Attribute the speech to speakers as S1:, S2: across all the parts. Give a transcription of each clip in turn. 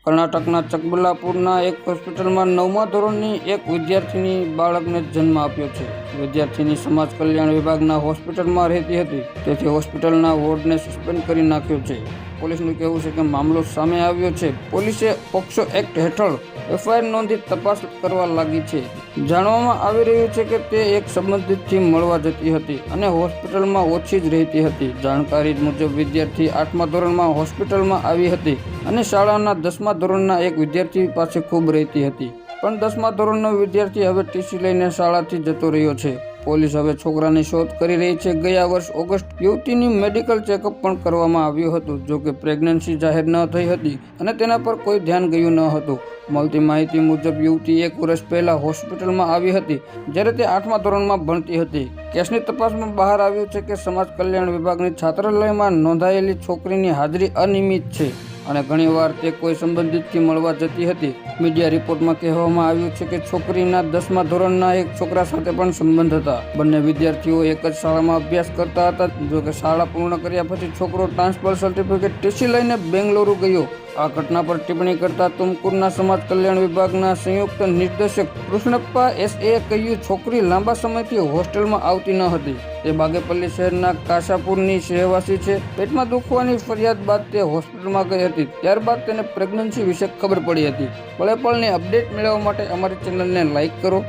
S1: કર્ણાટકના ચકબલ્લાપુરના એક હોસ્પિટલમાં 9મા ધોરણની એક વિદ્યાર્થીની બાળકને જન્મ આપ્યો છે. વિદ્યાર્થીની સમાજ કલ્યાણ વિભાગના હોસ્પિટલમાં રહેતી હતી, તેથી હોસ્પિટલના વોર્ડને સસ્પેન્ડ કરી નાખ્યો છે. પોલીસનું કહેવું છે કે મામલો સામે આવ્યો છે. પોલીસે પોક્સો એક્ટ હેઠળ એફઆઈઆર નોંધી તપાસ કરવા લાગી છે. જાણવામાં આવી રહ્યું છે કે તે એક સંબંધિતથી મળવા જતી હતી અને હોસ્પિટલમાં ઓછી જ રહેતી હતી. જાણકારી મુજબ વિદ્યાર્થી 8મા ધોરણમાં હોસ્પિટલમાં આવી હતી અને શાળાના 10મા ધોરણના એક વિદ્યાર્થી પાસે ખૂબ રહેતી હતી. પણ 10મા ધોરણનો વિદ્યાર્થી હવે ટીસી લઈને શાળાથી જતો રહ્યો છે. પોલીસ હવે છોકરાની શોધ કરી રહી છે. ગયા વર્ષ ઓગસ્ટ યુવતીની મેડિકલ ચેકઅપ પણ કરવામાં આવ્યું હતું, જોકે પ્રેગ્નન્સી જાહેર ન થઈ હતી અને તેના પર કોઈ ધ્યાન ગયું ન હતું. મળતી માહિતી મુજબ યુવતી 1 વર્ષ પહેલા હોસ્પિટલમાં આવી હતી, જ્યારે તે 8મા ધોરણમાં ભણતી હતી. કેસની તપાસમાં બહાર આવ્યું છે કે સમાજ કલ્યાણ વિભાગની છાત્રાલયમાં નોંધાયેલી છોકરીની હાજરી અનિયમિત છે અને ઘણીવાર તે કોઈ સંબંધિતથી મળવા જતી હતી. મીડિયા રિપોર્ટમાં કહેવામાં આવ્યું છે કે છોકરીના 10મા ધોરણના એક છોકરા સાથે પણ સંબંધ હતા. બંને વિદ્યાર્થીઓ એક જ શાળામાં અભ્યાસ કરતા હતા. જોકે શાળા પૂર્ણ કર્યા પછી છોકરો ટ્રાન્સફર સર્ટિફિકેટ ટીસી લઈને બેંગલુરુ ગયો. આ ઘટના પર ટિપ્પણી કરતા તુમકુરના સમાજ કલ્યાણ વિભાગના સંયુક્ત નિર્દેશક કૃષ્ણપ્પા એસએ કહ્યું, છોકરી લાંબા સમયથી હોસ્ટેલમાં આવતી ન હતી. તે બાગેપલ્લી શહેરના કાશાપુરની રહેવાસી છે. પેટમાં દુખવાની ફરિયાદ બાદ તે હોસ્પિટલમાં ગઈ હતી. ત્યારબાદ તેને પ્રેગ્નન્સી વિશે ખબર પડી હતી. પળે-પળની અપડેટ મેળવવા માટે અમારી ચેનલને લાઇક કરો,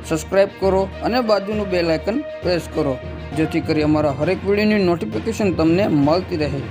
S1: સબસ્ક્રાઇબ કરો અને બાજુનું બેલ આઇકન પ્રેસ કરો, જેથી કરી અમારા હરેક વિડીયોની નોટિફિકેશન તમને મળતી રહે.